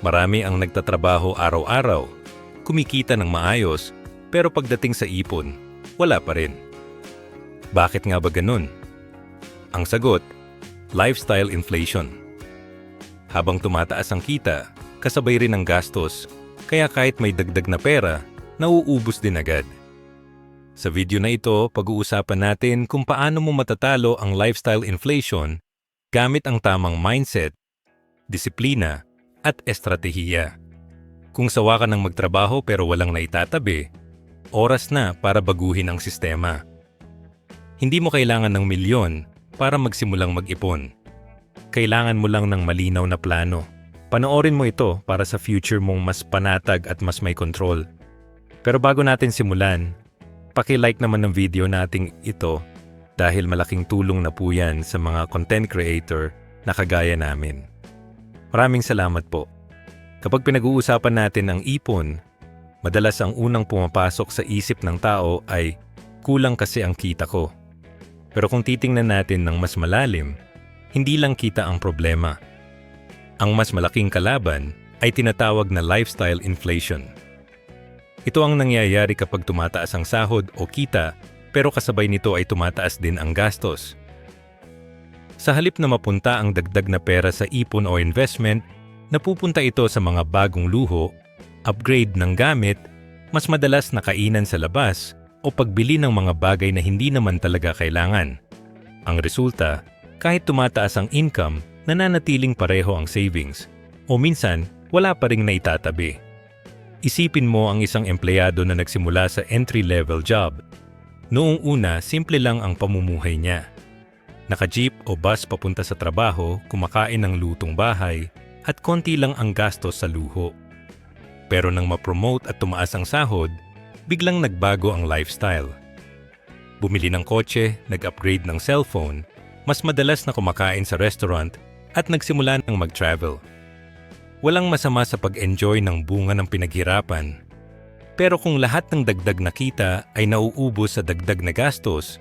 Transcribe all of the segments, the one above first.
Marami ang nagtatrabaho araw-araw, kumikita ng maayos, pero pagdating sa ipon, wala pa rin. Bakit nga ba ganun? Ang sagot, lifestyle inflation. Habang tumataas ang kita, kasabay rin ang gastos, kaya kahit may dagdag na pera, nauubos din agad. Sa video na ito, pag-uusapan natin kung paano mo matatalo ang lifestyle inflation gamit ang tamang mindset, disiplina, at estratehiya. Kung sawa ka ng magtrabaho pero walang naitatabi, oras na para baguhin ang sistema. Hindi mo kailangan ng milyon para magsimulang mag-ipon. Kailangan mo lang ng malinaw na plano. Panoorin mo ito para sa future mong mas panatag at mas may control. Pero bago natin simulan, paki-like naman ng video nating ito dahil malaking tulong na po yan sa mga content creator na kagaya namin. Maraming salamat po. Kapag pinag-uusapan natin ang ipon, madalas ang unang pumapasok sa isip ng tao ay kulang kasi ang kita ko. Pero kung titingnan natin ng mas malalim, hindi lang kita ang problema. Ang mas malaking kalaban ay tinatawag na lifestyle inflation. Ito ang nangyayari kapag tumataas ang sahod o kita pero kasabay nito ay tumataas din ang gastos. Sa halip na mapunta ang dagdag na pera sa ipon o investment, napupunta ito sa mga bagong luho, upgrade ng gamit, mas madalas na kainan sa labas o pagbili ng mga bagay na hindi naman talaga kailangan. Ang resulta, kahit tumataas ang income, nananatiling pareho ang savings o minsan wala pa ring naitatabi. Isipin mo ang isang empleyado na nagsimula sa entry-level job. Noong una, simple lang ang pamumuhay niya. Naka-jeep o bus papunta sa trabaho, kumakain ng lutong bahay, at konti lang ang gastos sa luho. Pero nang ma-promote at tumaas ang sahod, biglang nagbago ang lifestyle. Bumili ng kotse, nag-upgrade ng cellphone, mas madalas na kumakain sa restaurant, at nagsimula ng mag-travel. Walang masama sa pag-enjoy ng bunga ng pinaghirapan. Pero kung lahat ng dagdag na kita ay nauubos sa dagdag na gastos,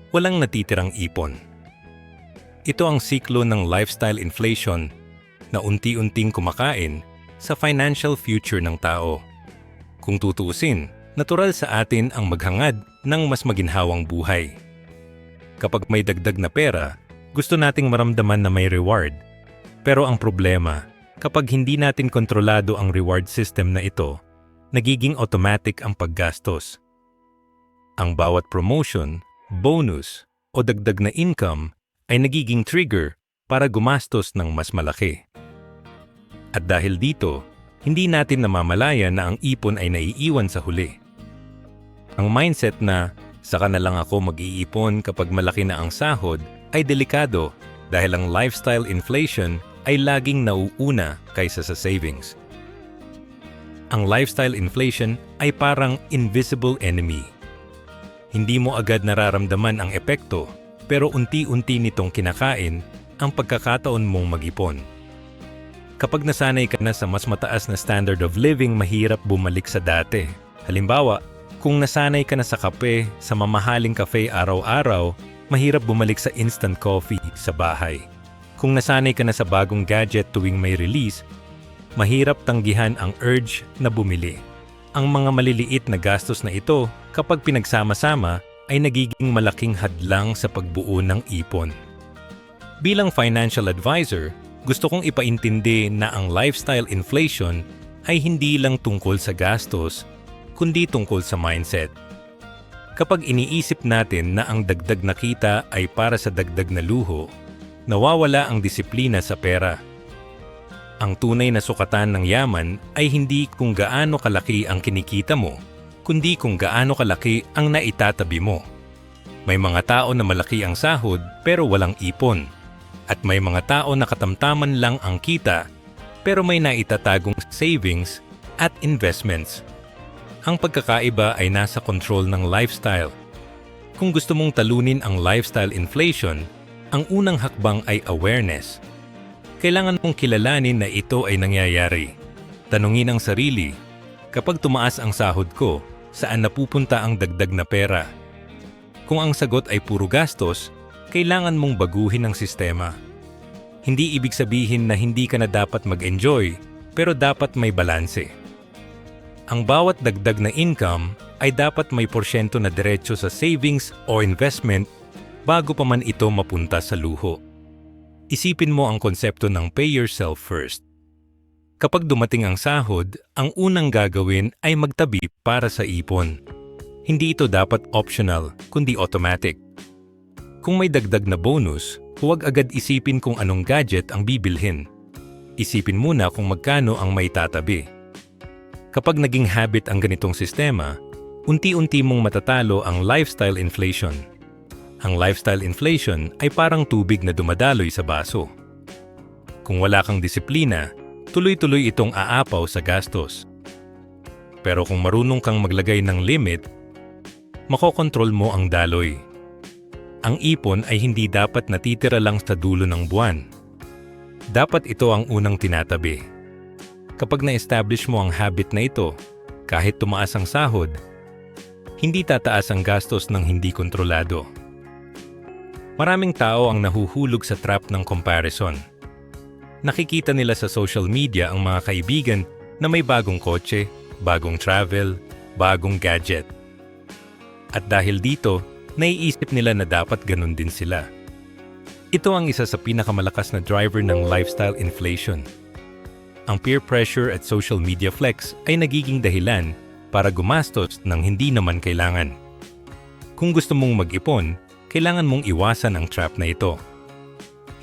walang natitirang ipon. Ito ang siklo ng lifestyle inflation na unti-unting kumakain sa financial future ng tao. Kung tutuusin, natural sa atin ang maghangad ng mas maginhawang buhay. Kapag may dagdag na pera, gusto nating maramdaman na may reward. Pero ang problema, kapag hindi natin kontrolado ang reward system na ito, nagiging automatic ang paggastos. Ang bawat promotion, bonus, o dagdag na income ay nagiging trigger para gumastos ng mas malaki. At dahil dito, hindi natin namamalayan na ang ipon ay naiiwan sa huli. Ang mindset na, saka na lang ako mag-iipon kapag malaki na ang sahod, ay delikado dahil ang lifestyle inflation ay laging nauuna kaysa sa savings. Ang lifestyle inflation ay parang invisible enemy. Hindi mo agad nararamdaman ang epekto, pero unti-unti nitong kinakain ang pagkakataon mong mag-ipon. Kapag nasanay ka na sa mas mataas na standard of living, mahirap bumalik sa dati. Halimbawa, kung nasanay ka na sa kape, sa mamahaling cafe araw-araw, mahirap bumalik sa instant coffee sa bahay. Kung nasanay ka na sa bagong gadget tuwing may release, mahirap tanggihan ang urge na bumili. Ang mga maliliit na gastos na ito, kapag pinagsama-sama, ay nagiging malaking hadlang sa pagbuo ng ipon. Bilang financial advisor, gusto kong ipaintindi na ang lifestyle inflation ay hindi lang tungkol sa gastos, kundi tungkol sa mindset. Kapag iniisip natin na ang dagdag na kita ay para sa dagdag na luho, nawawala ang disiplina sa pera. Ang tunay na sukatan ng yaman ay hindi kung gaano kalaki ang kinikita mo, kundi kung gaano kalaki ang naitatabi mo. May mga tao na malaki ang sahod pero walang ipon. At may mga tao na katamtaman lang ang kita pero may naitatagong savings at investments. Ang pagkakaiba ay nasa control ng lifestyle. Kung gusto mong talunin ang lifestyle inflation, ang unang hakbang ay awareness. Kailangan mong kilalanin na ito ay nangyayari. Tanungin ang sarili, kapag tumaas ang sahod ko, saan napupunta ang dagdag na pera? Kung ang sagot ay puro gastos, kailangan mong baguhin ang sistema. Hindi ibig sabihin na hindi ka na dapat mag-enjoy, pero dapat may balanse. Ang bawat dagdag na income ay dapat may porsyento na diretso sa savings o investment bago pa man ito mapunta sa luho. Isipin mo ang konsepto ng pay yourself first. Kapag dumating ang sahod, ang unang gagawin ay magtabi para sa ipon. Hindi ito dapat optional, kundi automatic. Kung may dagdag na bonus, huwag agad isipin kung anong gadget ang bibilhin. Isipin muna kung magkano ang may tatabi. Kapag naging habit ang ganitong sistema, unti-unti mong matatalo ang lifestyle inflation. Ang lifestyle inflation ay parang tubig na dumadaloy sa baso. Kung wala kang disiplina, tuloy-tuloy itong aapaw sa gastos. Pero kung marunong kang maglagay ng limit, makokontrol mo ang daloy. Ang ipon ay hindi dapat natitira lang sa dulo ng buwan. Dapat ito ang unang tinatabi. Kapag na-establish mo ang habit na ito, kahit tumaas ang sahod, hindi tataas ang gastos ng hindi kontrolado. Maraming tao ang nahuhulog sa trap ng comparison. Nakikita nila sa social media ang mga kaibigan na may bagong kotse, bagong travel, bagong gadget. At dahil dito, naiisip nila na dapat ganun din sila. Ito ang isa sa pinakamalakas na driver ng lifestyle inflation. Ang peer pressure at social media flex ay nagiging dahilan para gumastos ng hindi naman kailangan. Kung gusto mong mag-ipon, kailangan mong iwasan ang trap na ito.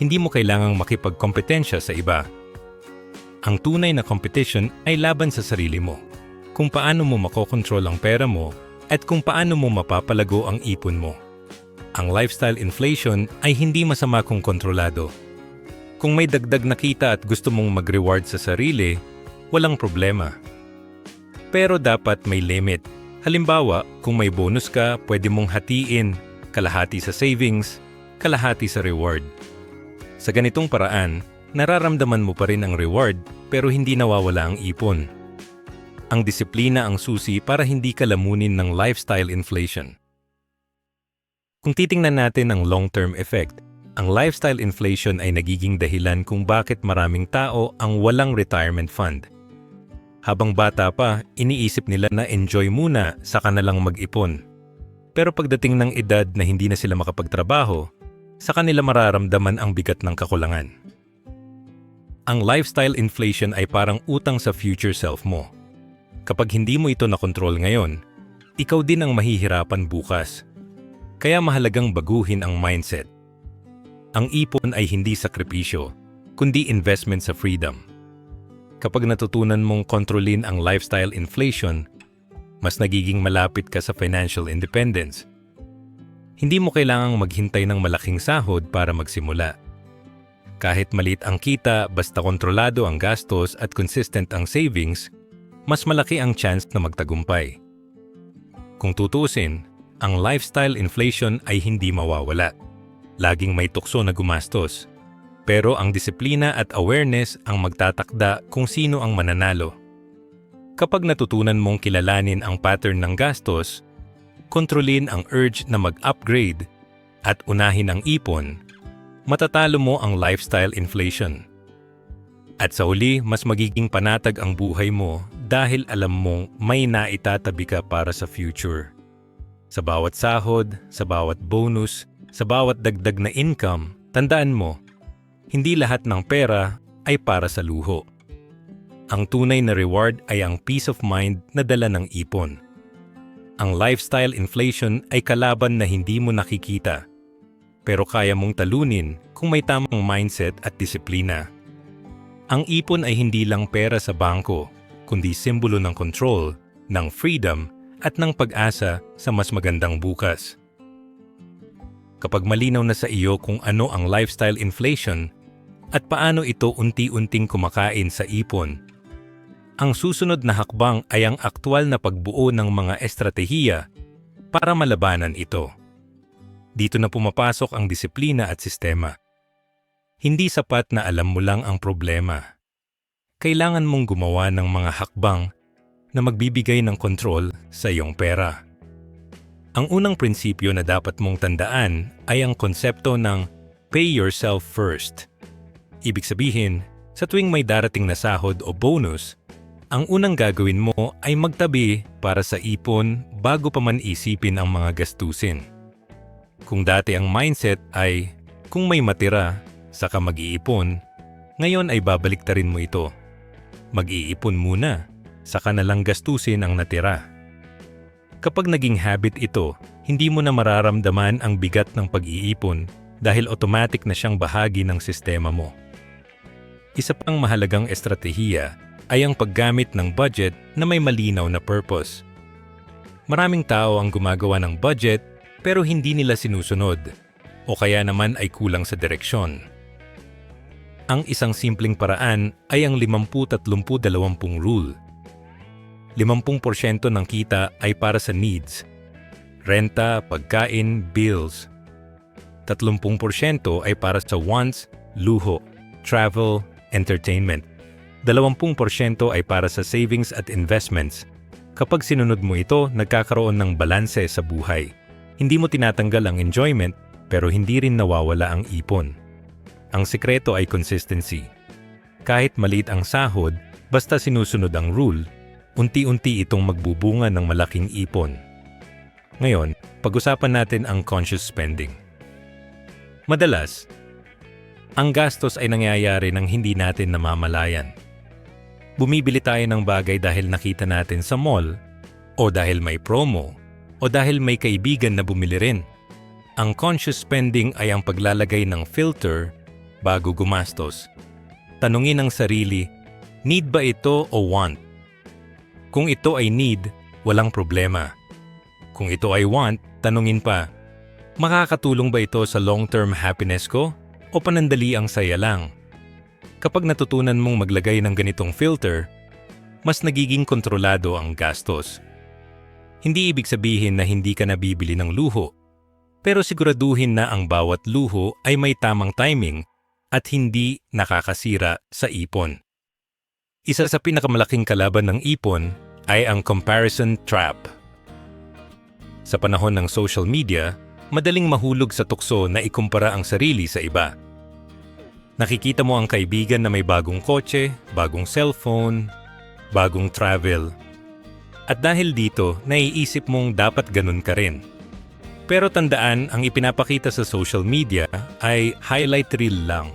Hindi mo kailangang makipagkompetensya sa iba. Ang tunay na competition ay laban sa sarili mo. Kung paano mo makokontrol ang pera mo at kung paano mo mapapalago ang ipon mo. Ang lifestyle inflation ay hindi masama kung kontrolado. Kung may dagdag na kita at gusto mong mag-reward sa sarili, walang problema. Pero dapat may limit. Halimbawa, kung may bonus ka, pwede mong hatiin, kalahati sa savings, kalahati sa reward. Sa ganitong paraan, nararamdaman mo pa rin ang reward pero hindi nawawala ang ipon. Ang disiplina ang susi para hindi ka lamunin ng lifestyle inflation. Kung titingnan natin ang long-term effect, ang lifestyle inflation ay nagiging dahilan kung bakit maraming tao ang walang retirement fund. Habang bata pa, iniisip nila na enjoy muna saka na lang mag-ipon. Pero pagdating ng edad na hindi na sila makapagtrabaho, sa kanila mararamdaman ang bigat ng kakulangan. Ang lifestyle inflation ay parang utang sa future self mo. Kapag hindi mo ito nakontrol ngayon, ikaw din ang mahihirapan bukas. Kaya mahalagang baguhin ang mindset. Ang ipon ay hindi sakripisyo, kundi investment sa freedom. Kapag natutunan mong kontrolin ang lifestyle inflation, mas nagiging malapit ka sa financial independence. Hindi mo kailangang maghintay ng malaking sahod para magsimula. Kahit maliit ang kita, basta kontrolado ang gastos at consistent ang savings, mas malaki ang chance na magtagumpay. Kung tutusin, ang lifestyle inflation ay hindi mawawala. Laging may tukso na gumastos. Pero ang disiplina at awareness ang magtatakda kung sino ang mananalo. Kapag natutunan mong kilalanin ang pattern ng gastos, kontrolin ang urge na mag-upgrade, at unahin ang ipon, matatalo mo ang lifestyle inflation. At sa uli, mas magiging panatag ang buhay mo dahil alam mong may naitatabi ka para sa future. Sa bawat sahod, sa bawat bonus, sa bawat dagdag na income, tandaan mo, hindi lahat ng pera ay para sa luho. Ang tunay na reward ay ang peace of mind na dala ng ipon. Ang lifestyle inflation ay kalaban na hindi mo nakikita, pero kaya mong talunin kung may tamang mindset at disiplina. Ang ipon ay hindi lang pera sa bangko, kundi simbolo ng control, ng freedom, at ng pag-asa sa mas magandang bukas. Kapag malinaw na sa iyo kung ano ang lifestyle inflation at paano ito unti-unting kumakain sa ipon, ang susunod na hakbang ay ang aktwal na pagbuo ng mga estratehiya para malabanan ito. Dito na pumapasok ang disiplina at sistema. Hindi sapat na alam mo lang ang problema. Kailangan mong gumawa ng mga hakbang na magbibigay ng kontrol sa iyong pera. Ang unang prinsipyo na dapat mong tandaan ay ang konsepto ng pay yourself first. Ibig sabihin, Sa tuwing may darating na sahod o bonus, ang unang gagawin mo ay magtabi para sa ipon bago pa man isipin ang mga gastusin. Kung dati ang mindset ay, kung may matira, saka mag-iipon, ngayon ay babaliktarin mo ito. Mag-iipon muna, saka na lang gastusin ang natira. Kapag naging habit ito, hindi mo na mararamdaman ang bigat ng pag-iipon dahil automatic na siyang bahagi ng sistema mo. Isa pang mahalagang estratehiya ay ang paggamit ng budget na may malinaw na purpose. Maraming tao ang gumagawa ng budget pero hindi nila sinusunod o kaya naman ay kulang sa direksyon. Ang isang simpleng paraan ay ang 50-30-20 rule. 50% ng kita ay para sa needs, renta, pagkain, bills. 30% ay para sa wants, luho, travel, entertainment. 20% ay para sa savings at investments. Kapag sinunod mo ito, nagkakaroon ng balanse sa buhay. Hindi mo tinatanggal ang enjoyment, pero hindi rin nawawala ang ipon. Ang sikreto ay consistency. Kahit maliit ang sahod, basta sinusunod ang rule, unti-unti itong magbubunga ng malaking ipon. Ngayon, pag-usapan natin ang conscious spending. Madalas, ang gastos ay nangyayari nang hindi natin namamalayan. Bumibili tayo ng bagay dahil nakita natin sa mall, o dahil may promo, o dahil may kaibigan na bumili rin. Ang conscious spending ay ang paglalagay ng filter bago gumastos. Tanungin ang sarili, need ba ito o want? Kung ito ay need, walang problema. Kung ito ay want, tanungin pa, makakatulong ba ito sa long-term happiness ko o panandali ang saya lang? Kapag natutunan mong maglagay ng ganitong filter, mas nagiging kontrolado ang gastos. Hindi ibig sabihin na hindi ka nabibili ng luho, pero siguraduhin na ang bawat luho ay may tamang timing at hindi nakakasira sa ipon. Isa sa pinakamalaking kalaban ng ipon ay ang comparison trap. Sa panahon ng social media, madaling mahulog sa tukso na ikumpara ang sarili sa iba. Nakikita mo ang kaibigan na may bagong kotse, bagong cellphone, bagong travel. At dahil dito, naiisip mong dapat ganun ka rin. Pero tandaan, ang ipinapakita sa social media ay highlight reel lang.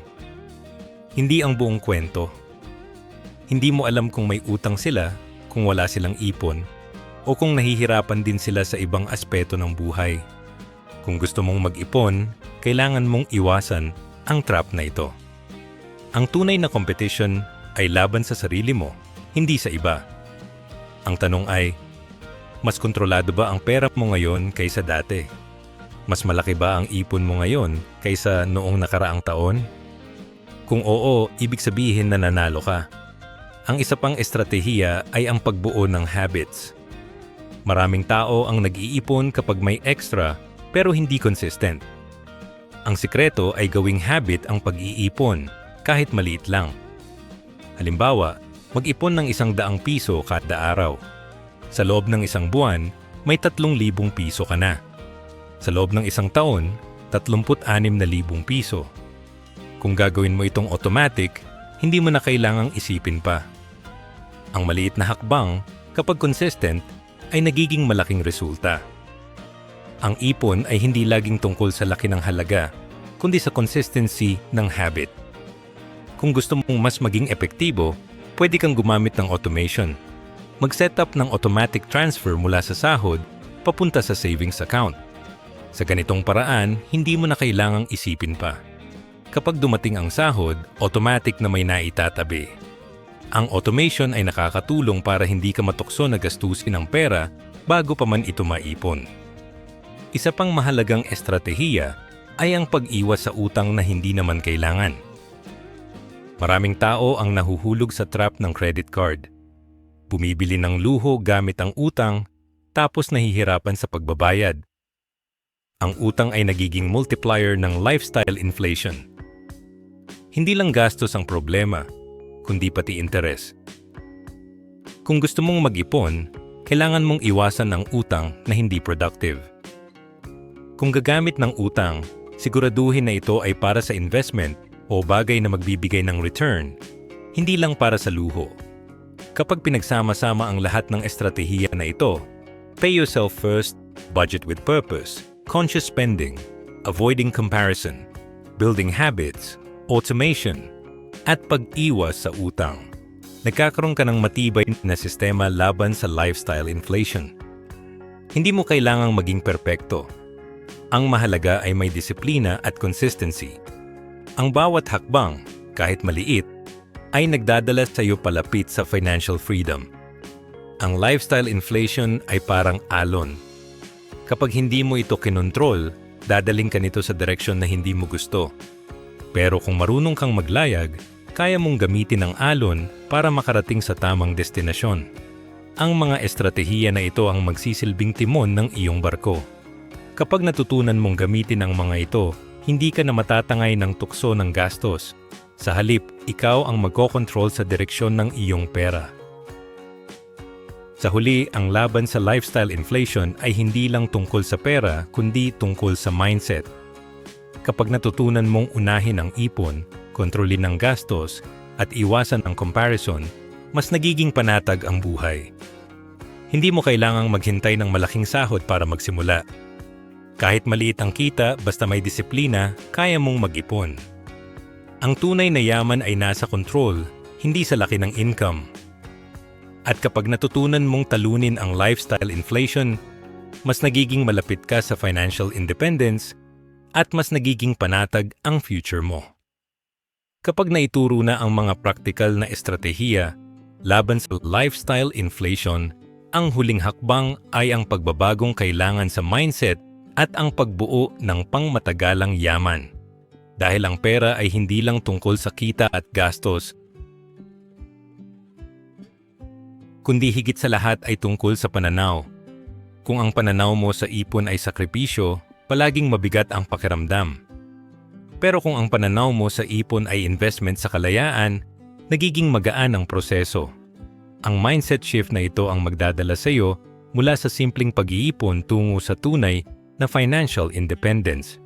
Hindi ang buong kwento. Hindi mo alam kung may utang sila, kung wala silang ipon, o kung nahihirapan din sila sa ibang aspeto ng buhay. Kung gusto mong mag-ipon, kailangan mong iwasan ang trap na ito. Ang tunay na competition ay laban sa sarili mo, hindi sa iba. Ang tanong ay, mas kontrolado ba ang pera mo ngayon kaysa dati? Mas malaki ba ang ipon mo ngayon kaysa noong nakaraang taon? Kung oo, ibig sabihin na nanalo ka. Ang isa pang estratehiya ay ang pagbuo ng habits. Maraming tao ang nag-iipon kapag may extra pero hindi consistent. Ang sikreto ay gawing habit ang pag-iipon, kahit maliit lang. Halimbawa, mag-ipon ng 100 piso kada araw. Sa loob ng isang buwan, may 3,000 piso ka na. Sa loob ng isang taon, 36,000 piso. Kung gagawin mo itong automatic, hindi mo na kailangang isipin pa. Ang maliit na hakbang, kapag consistent, ay nagiging malaking resulta. Ang ipon ay hindi laging tungkol sa laki ng halaga, kundi sa consistency ng habit. Kung gusto mong mas maging epektibo, pwede kang gumamit ng automation. Mag-set up ng automatic transfer mula sa sahod papunta sa savings account. Sa ganitong paraan, hindi mo na kailangang isipin pa. Kapag dumating ang sahod, automatic na may naitatabi. Ang automation ay nakakatulong para hindi ka matukso na gastusin ang pera bago pa man ito maipon. Isa pang mahalagang estratehiya ay ang pag-iwas sa utang na hindi naman kailangan. Maraming tao ang nahuhulog sa trap ng credit card. Bumibili ng luho gamit ang utang, tapos nahihirapan sa pagbabayad. Ang utang ay nagiging multiplier ng lifestyle inflation. Hindi lang gastos ang problema, kundi pati interes. Kung gusto mong mag-ipon, kailangan mong iwasan ang utang na hindi productive. Kung gagamit ng utang, siguraduhin na ito ay para sa investment o bagay na magbibigay ng return, hindi lang para sa luho. Kapag pinagsama-sama ang lahat ng estratehiya na ito, pay yourself first, budget with purpose, conscious spending, avoiding comparison, building habits, automation, at pag-iwas sa utang, nagkakaroon ka ng matibay na sistema laban sa lifestyle inflation. Hindi mo kailangang maging perpekto. Ang mahalaga ay may disiplina at consistency. Ang bawat hakbang, kahit maliit, ay nagdadala sa iyo palapit sa financial freedom. Ang lifestyle inflation ay parang alon. Kapag hindi mo ito kinontrol, dadaling ka nito sa direksyon na hindi mo gusto. Pero kung marunong kang maglayag, kaya mong gamitin ang alon para makarating sa tamang destinasyon. Ang mga estratehiya na ito ang magsisilbing timon ng iyong barko. Kapag natutunan mong gamitin ang mga ito, hindi ka na matatangay ng tukso ng gastos. Sa halip, ikaw ang magkokontrol sa direksyon ng iyong pera. Sa huli, ang laban sa lifestyle inflation ay hindi lang tungkol sa pera, kundi tungkol sa mindset. Kapag natutunan mong unahin ang ipon, kontrolin ang gastos, at iwasan ang comparison, mas nagiging panatag ang buhay. Hindi mo kailangang maghintay ng malaking sahod para magsimula. Kahit maliit ang kita, basta may disiplina, kaya mong mag-ipon. Ang tunay na yaman ay nasa control, hindi sa laki ng income. At kapag natutunan mong talunin ang lifestyle inflation, mas nagiging malapit ka sa financial independence at mas nagiging panatag ang future mo. Kapag naituro na ang mga practical na estratehiya laban sa lifestyle inflation, ang huling hakbang ay ang pagbabagong kailangan sa mindset at ang pagbuo ng pangmatagalang yaman. Dahil ang pera ay hindi lang tungkol sa kita at gastos, kundi higit sa lahat ay tungkol sa pananaw. Kung ang pananaw mo sa ipon ay sakripisyo, palaging mabigat ang pakiramdam. Pero kung ang pananaw mo sa ipon ay investment sa kalayaan, nagiging magaan ang proseso. Ang mindset shift na ito ang magdadala sa iyo mula sa simpleng pag-iipon tungo sa tunay na financial independence.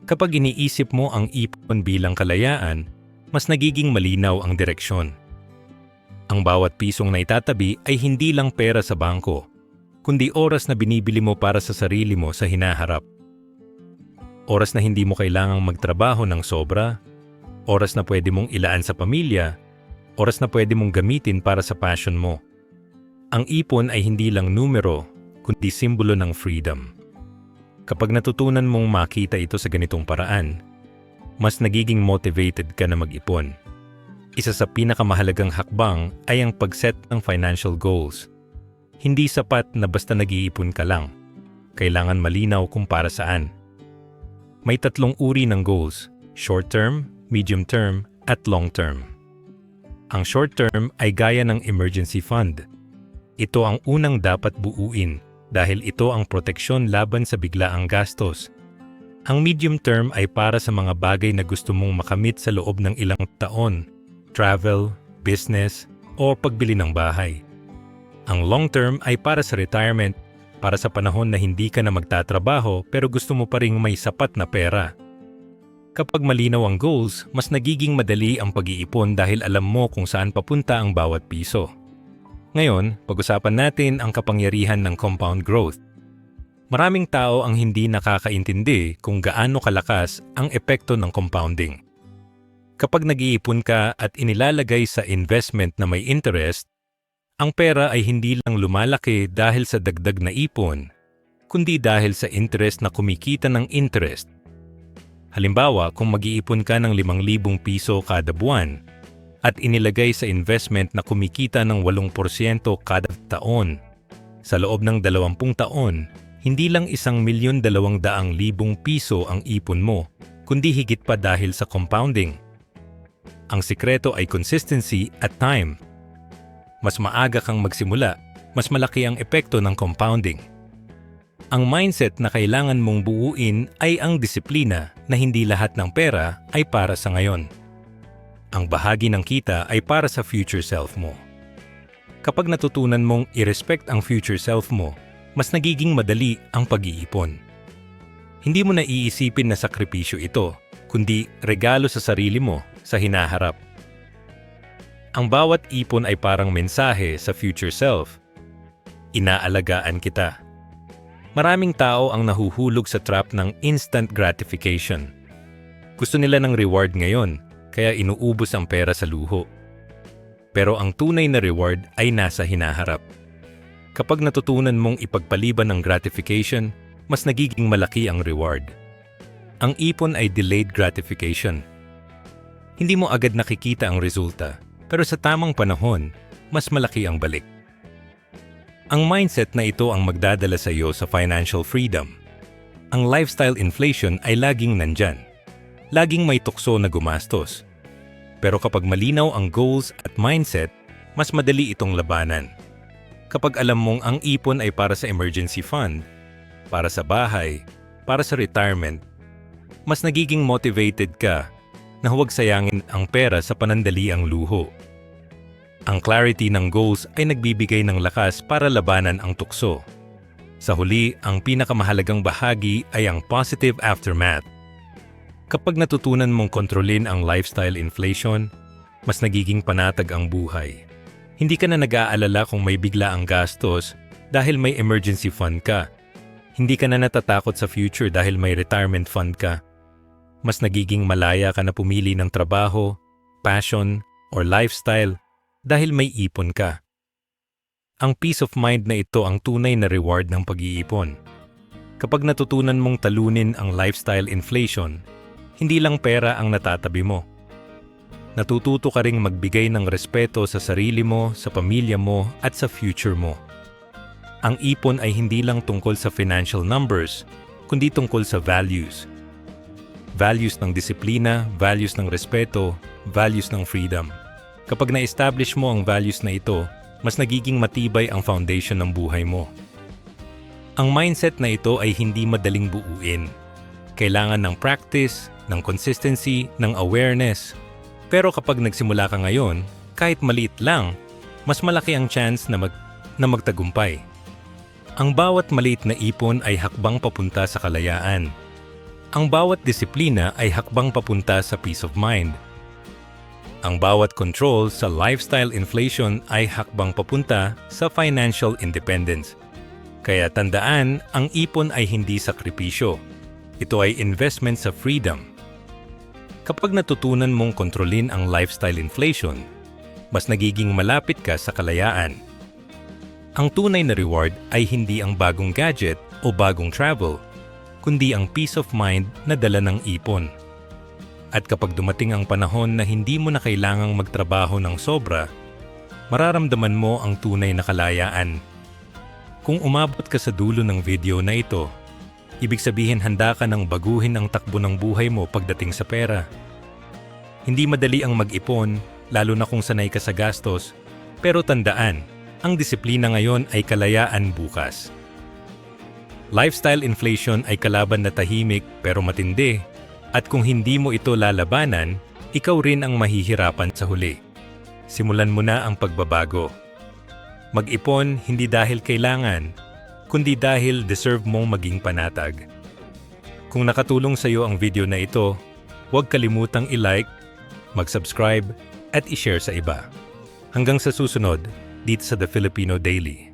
Kapag iniisip mo ang ipon bilang kalayaan, mas nagiging malinaw ang direksyon. Ang bawat pisong naitatabi ay hindi lang pera sa bangko, kundi oras na binibili mo para sa sarili mo sa hinaharap. Oras na hindi mo kailangang magtrabaho ng sobra, oras na pwede mong ilaan sa pamilya, oras na pwede mong gamitin para sa passion mo. Ang ipon ay hindi lang numero, kundi simbolo ng freedom. Kapag natutunan mong makita ito sa ganitong paraan, mas nagiging motivated ka na mag-ipon. Isa sa pinakamahalagang hakbang ay ang pag-set ng financial goals. Hindi sapat na basta nag-iipon ka lang. Kailangan malinaw kung para saan. May 3 uri ng goals: short-term, medium-term, at long-term. Ang short-term ay gaya ng emergency fund. Ito ang unang dapat buuin dahil ito ang proteksyon laban sa biglaang gastos. Ang medium-term ay para sa mga bagay na gusto mong makamit sa loob ng ilang taon: travel, business, o pagbili ng bahay. Ang long-term ay para sa retirement, para sa panahon na hindi ka na magtatrabaho pero gusto mo pa ring may sapat na pera. Kapag malinaw ang goals, mas nagiging madali ang pag-iipon dahil alam mo kung saan papunta ang bawat piso. Ngayon, pag-usapan natin ang kapangyarihan ng compound growth. Maraming tao ang hindi nakakaintindi kung gaano kalakas ang epekto ng compounding. Kapag nag-iipon ka at inilalagay sa investment na may interest, ang pera ay hindi lang lumalaki dahil sa dagdag na ipon, kundi dahil sa interest na kumikita ng interest. Halimbawa, kung mag-iipon ka ng 5,000 piso kada buwan at inilagay sa investment na kumikita ng 8% kada taon, sa loob ng 20 taon, hindi lang 1,200,000 piso ang ipon mo, kundi higit pa dahil sa compounding. Ang sikreto ay consistency at time. Mas maaga kang magsimula, mas malaki ang epekto ng compounding. Ang mindset na kailangan mong buuin ay ang disiplina na hindi lahat ng pera ay para sa ngayon. Ang bahagi ng kita ay para sa future self mo. Kapag natutunan mong i-respect ang future self mo, mas nagiging madali ang pag-iipon. Hindi mo na iisipin na sakripisyo ito, kundi regalo sa sarili mo sa hinaharap. Ang bawat ipon ay parang mensahe sa future self. Inaalagaan kita. Maraming tao ang nahuhulog sa trap ng instant gratification. Gusto nila ng reward ngayon, kaya inuubos ang pera sa luho. Pero ang tunay na reward ay nasa hinaharap. Kapag natutunan mong ipagpaliban ng gratification, mas nagiging malaki ang reward. Ang ipon ay delayed gratification. Hindi mo agad nakikita ang resulta, pero sa tamang panahon, mas malaki ang balik. Ang mindset na ito ang magdadala sa iyo sa financial freedom. Ang lifestyle inflation ay laging nandyan. Laging may tukso na gumastos. Pero kapag malinaw ang goals at mindset, mas madali itong labanan. Kapag alam mong ang ipon ay para sa emergency fund, para sa bahay, para sa retirement, mas nagiging motivated ka na huwag sayangin ang pera sa panandaliang luho. Ang clarity ng goals ay nagbibigay ng lakas para labanan ang tukso. Sa huli, ang pinakamahalagang bahagi ay ang positive aftermath. Kapag natutunan mong kontrolin ang lifestyle inflation, mas nagiging panatag ang buhay. Hindi ka na nag-aalala kung may bigla ang gastos dahil may emergency fund ka. Hindi ka na natatakot sa future dahil may retirement fund ka. Mas nagiging malaya ka na pumili ng trabaho, passion, or lifestyle dahil may ipon ka. Ang peace of mind na ito ang tunay na reward ng pag-iipon. Kapag natutunan mong talunin ang lifestyle inflation, hindi lang pera ang natatabi mo. Natututo ka ring magbigay ng respeto sa sarili mo, sa pamilya mo, at sa future mo. Ang ipon ay hindi lang tungkol sa financial numbers, kundi tungkol sa values. Values ng disiplina, values ng respeto, values ng freedom. Kapag na-establish mo ang values na ito, mas nagiging matibay ang foundation ng buhay mo. Ang mindset na ito ay hindi madaling buuin. Kailangan ng practice, ng consistency, ng awareness. Pero kapag nagsimula ka ngayon, kahit maliit lang, mas malaki ang chance na magtagumpay. Ang bawat maliit na ipon ay hakbang papunta sa kalayaan. Ang bawat disiplina ay hakbang papunta sa peace of mind. Ang bawat control sa lifestyle inflation ay hakbang papunta sa financial independence. Kaya tandaan, ang ipon ay hindi sakripisyo. Ito ay investment sa freedom. Kapag natutunan mong kontrolin ang lifestyle inflation, mas nagiging malapit ka sa kalayaan. Ang tunay na reward ay hindi ang bagong gadget o bagong travel, kundi ang peace of mind na dala ng ipon. At kapag dumating ang panahon na hindi mo na kailangang magtrabaho ng sobra, mararamdaman mo ang tunay na kalayaan. Kung umabot ka sa dulo ng video na ito, ibig sabihin handa ka nang baguhin ang takbo ng buhay mo pagdating sa pera. Hindi madali ang mag-ipon, lalo na kung sanay ka sa gastos, pero tandaan, ang disiplina ngayon ay kalayaan bukas. Lifestyle inflation ay kalaban na tahimik pero matindi, at kung hindi mo ito lalabanan, ikaw rin ang mahihirapan sa huli. Simulan mo na ang pagbabago. Mag-ipon hindi dahil kailangan, kundi dahil deserve mong maging panatag. Kung nakatulong sa iyo ang video na ito, huwag kalimutang i-like, mag-subscribe, at i-share sa iba. Hanggang sa susunod, dito sa The Filipino Daily.